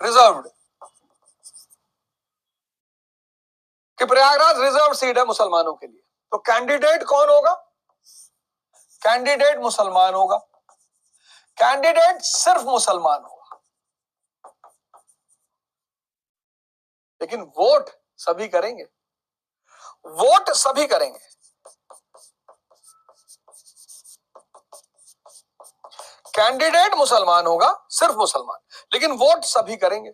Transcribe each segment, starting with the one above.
Reserved, कि Prayagraj reserve seat है मुसलमानों के लिए। तो कैंडिडेट कौन होगा? कैंडिडेट मुसलमान होगा, कैंडिडेट सिर्फ मुसलमान होगा, लेकिन वोट सभी करेंगे, वोट सभी करेंगे। कैंडिडेट मुसलमान होगा, सिर्फ मुसलमान, लेकिन वोट सभी करेंगे।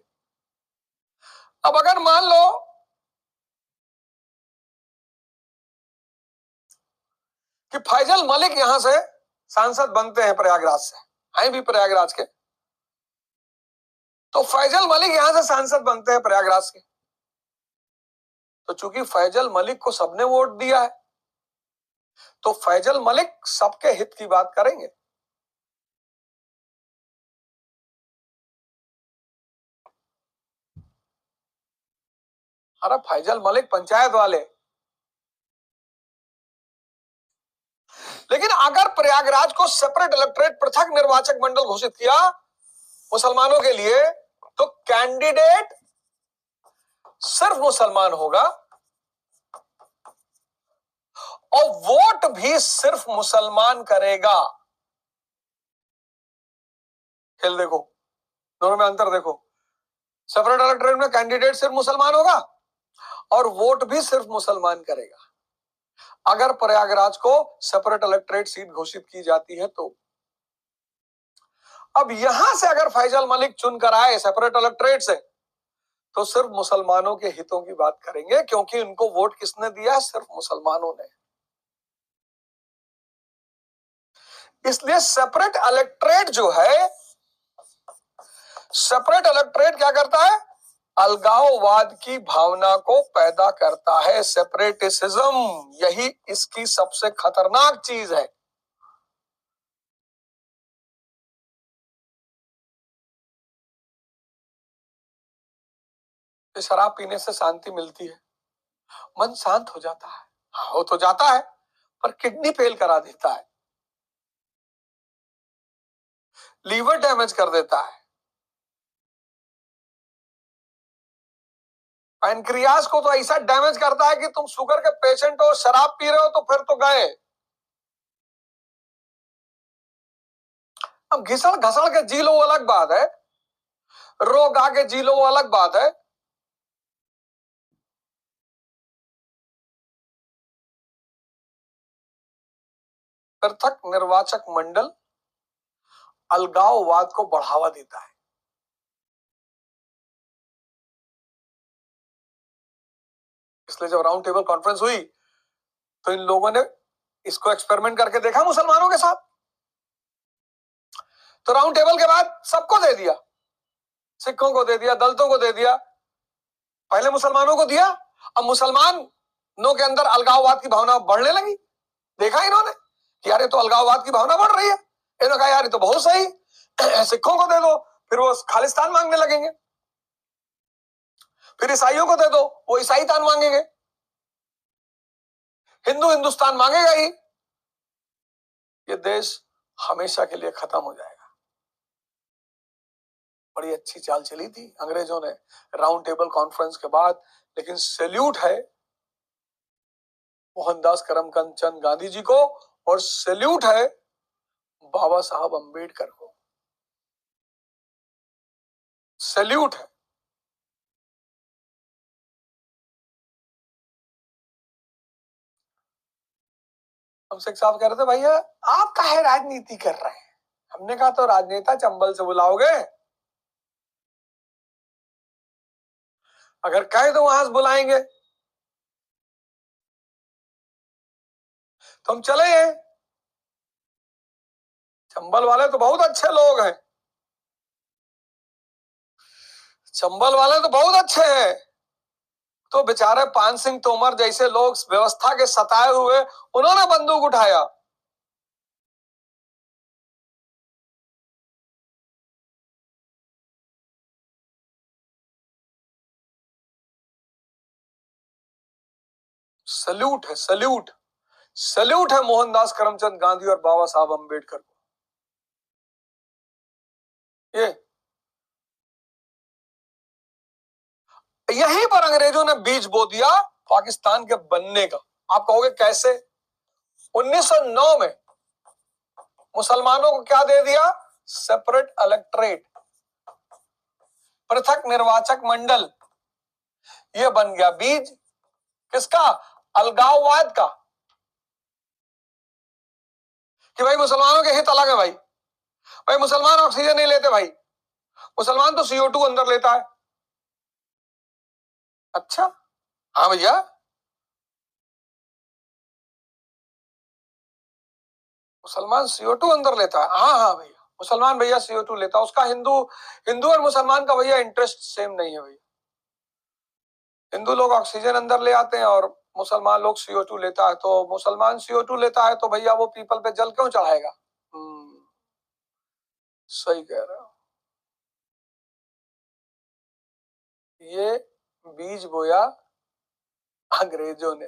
अब अगर मान लो कि फैजल मलिक यहां से सांसद बनते हैं, प्रयागराज से हैं भी प्रयागराज के, तो फैजल मलिक यहां से सांसद बनते हैं प्रयागराज के, तो चूंकि फैजल मलिक को सबने वोट दिया है, तो फैजल मलिक सबके हित की बात करेंगे। अरे फैजल मलिक पंचायत वाले, लेकिन अगर प्रयागराज को सेपरेट इलेक्टोरेट, पृथक निर्वाचक मंडल घोषित किया मुसलमानों के लिए, तो कैंडिडेट सिर्फ मुसलमान होगा और वोट भी सिर्फ मुसलमान करेगा। खेल देखो, दोनों में अंतर देखो। सेपरेट इलेक्टोरेट में कैंडिडेट सिर्फ मुसलमान होगा और वोट भी सिर्फ मुसलमान करेगा। अगर प्रयागराज को सेपरेट इलेक्टोरेट सीट घोषित की जाती है तो अब यहां से अगर फैजल मलिक चुनकर आए सेपरेट इलेक्टोरेट से, तो सिर्फ मुसलमानों के हितों की बात करेंगे, क्योंकि उनको वोट किसने दिया? सिर्फ मुसलमानों ने। इसलिए सेपरेट इलेक्टोरेट जो है, सेपरेट इलेक्टोरेट क्या करता है? अलगाववाद की भावना को पैदा करता है। सेपरेटिज्म, यही इसकी सबसे खतरनाक चीज है। शराब पीने से शांति मिलती है, मन शांत हो जाता है, हो तो जाता है, पर किडनी फेल करा देता है, लीवर डैमेज कर देता है, पैनक्रियास को तो ऐसा डैमेज करता है कि तुम शुगर के पेशेंट हो, शराब पी रहे हो तो फिर तो गए। अब घिसड़ घसड़ के जी लो वो अलग बात है, रोग आके जी लो वो अलग बात है। पृथक निर्वाचक मंडल अलगाववाद को बढ़ावा देता है। इसलिए जब राउंड टेबल कॉन्फ्रेंस हुई तो इन लोगों ने इसको एक्सपेरिमेंट करके देखा मुसलमानों के साथ, तो राउंड टेबल के बाद सबको दे दिया, सिखों को दे दिया, दलितों को दे दिया, पहले मुसलमानों को दिया। अब मुसलमानों के अंदर अलगाववाद की भावना बढ़ने लगी। देखा इन्होंने कि यार ये तो अलगाववाद की भावना बढ़ रही है, इन्होंने कहा यार ये तो बहुत सही, सिखों को दे दो, फिर वो खालिस्तान मांगने लगेंगे, फिर ईसाइयों को दे दो, वो ईसाई तान मांगेंगे, हिंदू हिंदुस्तान मांगेगा ही, ये देश हमेशा के लिए खत्म हो जाएगा। बड़ी अच्छी चाल चली थी अंग्रेजों ने राउंड टेबल कॉन्फ्रेंस के बाद, लेकिन सैल्यूट है मोहनदास करमचंद गांधी जी को और सैल्यूट है बाबा साहब अंबेडकर को, सैल्यूट है। हमसे एक साहब कह रहे थे भैया आप काहे राजनीति कर रहे हैं? हमने कहा तो राजनेता चंबल से बुलाओगे, अगर कहे तो वहां से बुलाएंगे, तो हम चले हैं। चंबल वाले तो बहुत अच्छे लोग हैं, चंबल वाले तो बहुत अच्छे हैं, तो बेचारे पान सिंह तोमर जैसे लोग व्यवस्था के सताए हुए, उन्होंने बंदूक उठाया। सल्यूट है, सल्यूट, सल्यूट है मोहनदास करमचंद गांधी और बाबा साहब अंबेडकर को। ये यहीं पर अंग्रेजों ने बीज बो दिया पाकिस्तान के बनने का। आप कहोगे कैसे? 1909 में मुसलमानों को क्या दे दिया? सेपरेट इलेक्टोरेट, पृथक निर्वाचक मंडल। यह बन गया बीज किसका? अलगाववाद का, कि भाई मुसलमानों के हित अलग है। भाई मुसलमान ऑक्सीजन नहीं लेते, भाई मुसलमान तो CO2 अंदर लेता है। अच्छा, हाँ भैया, मुसलमान CO2 अंदर लेता है। हाँ हाँ भैया, मुसलमान भैया CO2 लेता है। उसका हिंदू हिंदू और मुसलमान का भैया इंटरेस्ट सेम नहीं है भैया। हिंदू लोग ऑक्सीजन अंदर ले आते हैं और मुसलमान लोग CO2 लेता है। तो मुसलमान CO2 लेता है तो भैया वो पीपल पे जल क्यों चढ़ाएगा? सही कह रहे हो। ये बीज बोया अंग्रेजों ने।